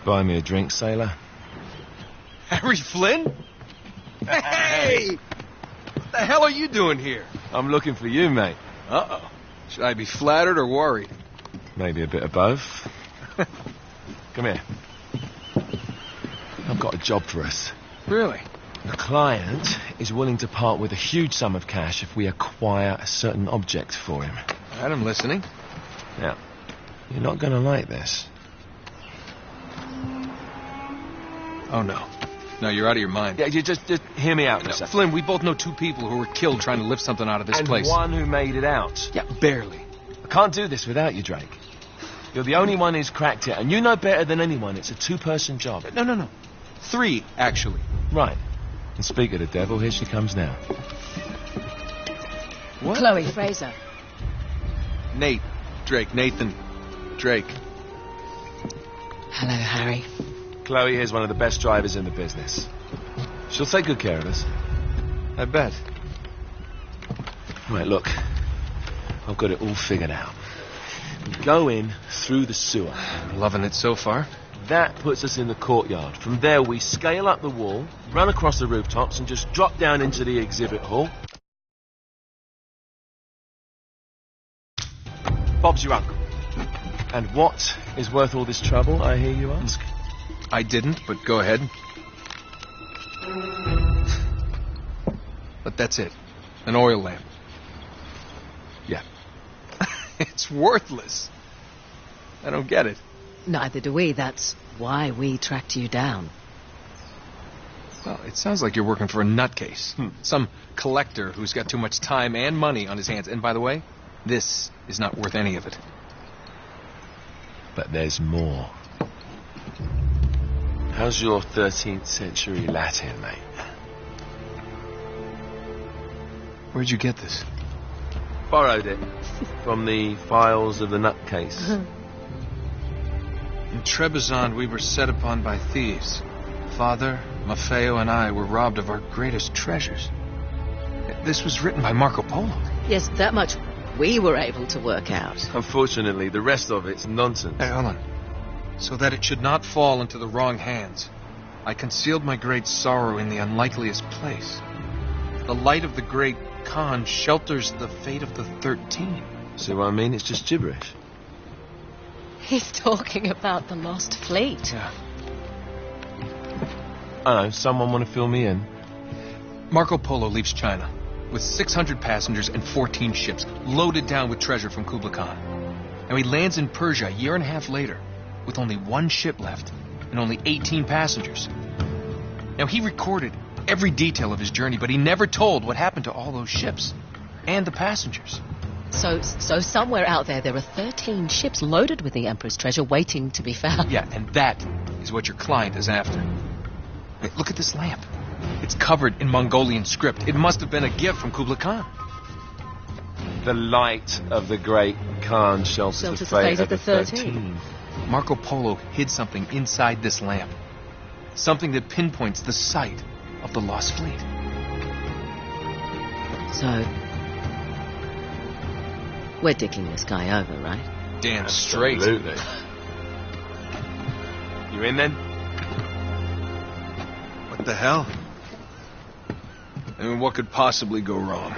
Buy me a drink, sailor. Harry Flynn? Hey! What the hell are you doing here? I'm looking for you, mate. Uh-oh. Should I be flattered or worried? Maybe a bit of both. Come here. I've got a job for us. Really? The client is willing to part with a huge sum of cash if we acquire a certain object for him. All right, I'm listening. Now, you're not going to like this. Oh, no. No, you're out of your mind. Yeah, you just hear me out for a second. Flynn, we both know two people who were killed trying to lift something out of this place. And one who made it out. Yeah, barely. I can't do this without you, Drake. You're the only one who's cracked it, and you know better than anyone it's a two-person job. No. 3, actually. Right. And speak of the devil, here she comes now. What? Chloe Fraser. Nate. Drake. Nathan. Drake. Hello, Harry. Chloe is one of the best drivers in the business. She'll take good care of us. I bet. Right, look. I've got it all figured out. We go in through the sewer. I'm loving it so far. That puts us in the courtyard. From there, we scale up the wall, run across the rooftops, and just drop down into the exhibit hall. Bob's your uncle. And what is worth all this trouble, I hear you ask? I didn't, but go ahead. But that's it. An oil lamp. Yeah. It's worthless. I don't get it. Neither do we. That's why we tracked you down. Well, it sounds like you're working for a nutcase. Some collector who's got too much time and money on his hands. And by the way, this is not worth any of it. But there's more. How's your 13th century Latin, mate? Where'd you get this? Borrowed it from the files of the nutcase. In Trebizond, we were set upon by thieves. Father, Maffeo, and I were robbed of our greatest treasures. This was written by Marco Polo. Yes, that much we were able to work out. Unfortunately, the rest of it's nonsense. Hey, hold on. So that it should not fall into the wrong hands, I concealed my great sorrow in the unlikeliest place. The light of the great Khan shelters the fate of the 13. See what I mean? It's just gibberish. He's talking about the lost fleet. Yeah. I don't know, someone want to fill me in? Marco Polo leaves China with 600 passengers and 14 ships loaded down with treasure from Kublai Khan. And he lands in Persia a year and a half later with only 1 ship left and only 18 passengers. Now, he recorded every detail of his journey, but he never told what happened to all those ships and the passengers. So somewhere out there are 13 ships loaded with the Emperor's treasure waiting to be found. Yeah, and that is what your client is after. Hey, look at this lamp. It's covered in Mongolian script. It must have been a gift from Kublai Khan. The light of the great Khan shelters the fate of the 13. Marco Polo hid something inside this lamp. Something that pinpoints the site of the lost fleet. So, we're dicking this guy over, right? Damn straight. Absolutely. You in then? What the hell? I mean, what could possibly go wrong?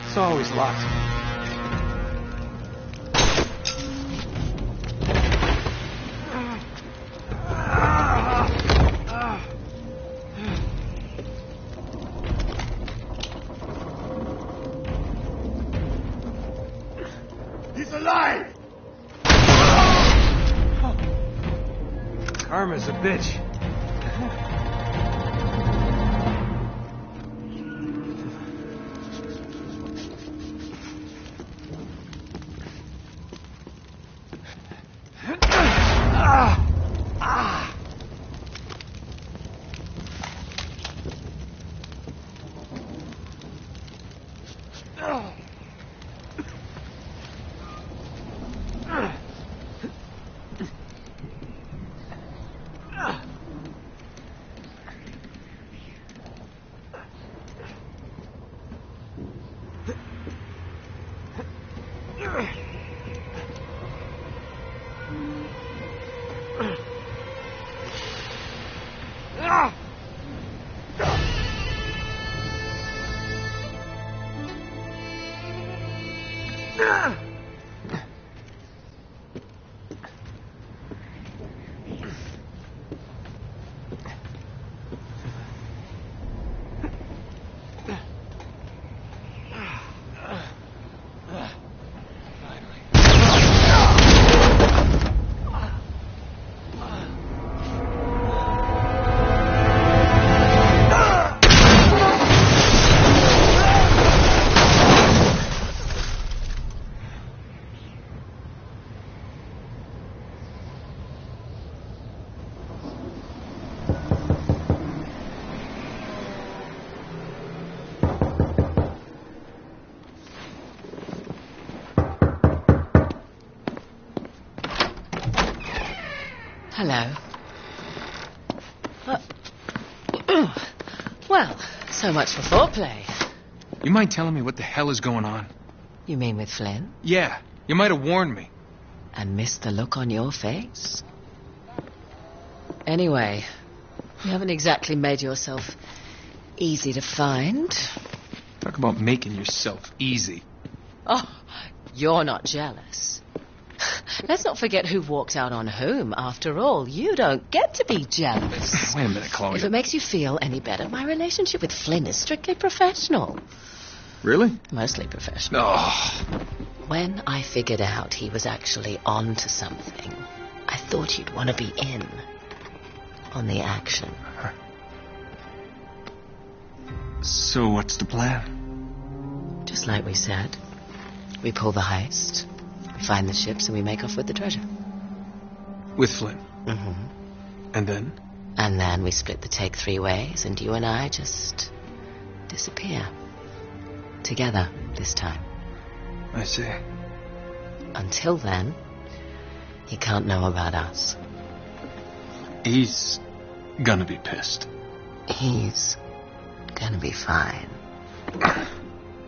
It's always locked. He's alive! Karma's a bitch. Hello. Well, so much for foreplay. You mind telling me what the hell is going on? You mean with Flynn? Yeah, you might have warned me. And missed the look on your face? Anyway, you haven't exactly made yourself easy to find. Talk about making yourself easy. Oh, you're not jealous. Let's not forget who walked out on whom. After all, you don't get to be jealous. Wait a minute, Chloe. If it makes you feel any better, my relationship with Flynn is strictly professional. Really? Mostly professional. Oh. When I figured out he was actually onto something, I thought you'd want to be in on the action. So what's the plan? Just like we said. We pull the heist, we find the ships, and we make off with the treasure. With Flynn? Mm-hmm. And then? And then we split the take 3 ways, and you and I just disappear. Together, this time. I see. Until then, he can't know about us. He's gonna be pissed. He's gonna be fine.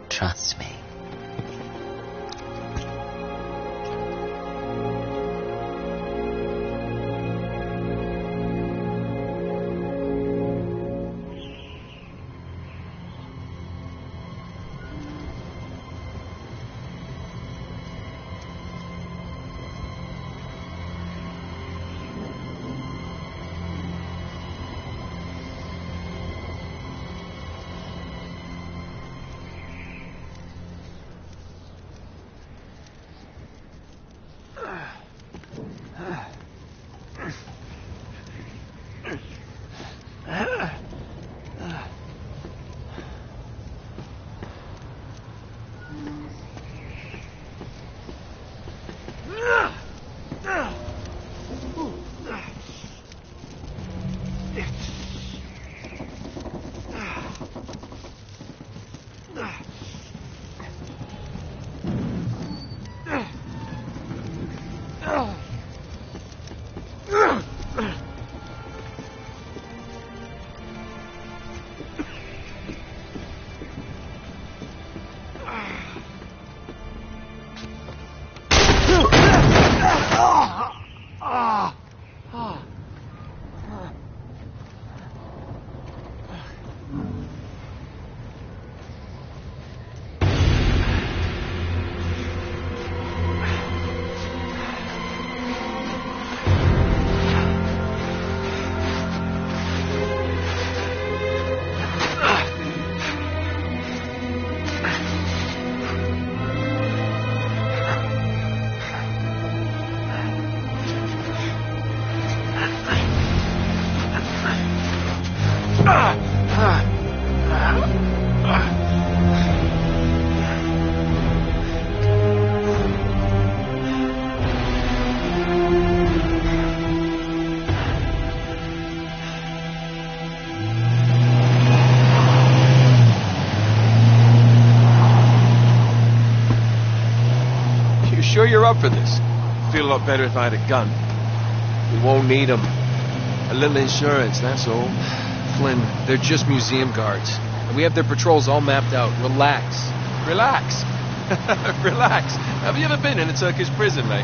Trust me. Sure you're up for this? Feel a lot better if I had a gun. We won't need them. A little insurance, that's all. Flynn, they're just museum guards. And we have their patrols all mapped out. Relax. Relax. Relax. Have you ever been in a Turkish prison, mate?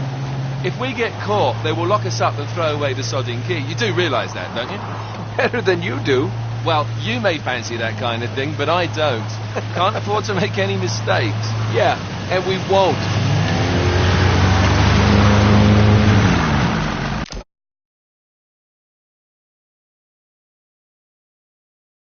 If we get caught, they will lock us up and throw away the sodding key. You do realise that, don't you? Better than you do. Well, you may fancy that kind of thing, but I don't. Can't afford to make any mistakes. Yeah, and we won't.